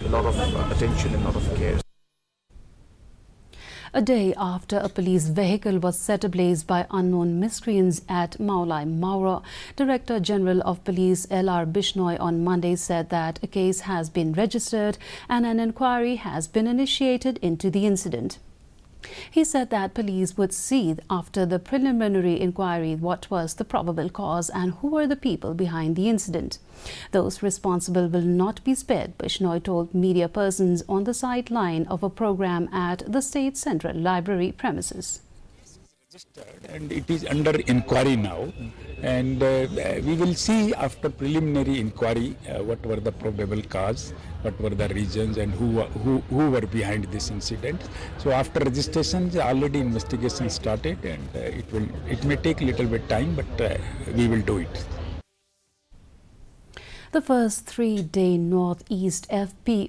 A lot of attention and a lot of care. A day after a police vehicle was set ablaze by unknown miscreants at Mawlai, Mawroh, Director General of Police L.R. Bishnoi on Monday said that a case has been registered and an inquiry has been initiated into the incident. He said that police would see after the preliminary inquiry what was the probable cause and who were the people behind the incident. Those responsible will not be spared, Bishnoi told media persons on the sideline of a program at the State Central Library premises. And it is under inquiry now, and we will see after preliminary inquiry what were the probable cause, what were the reasons, and who were behind this incident. So after registration, already investigation started, and it may take a little bit time, but we will do it. The first 3-day Northeast FPO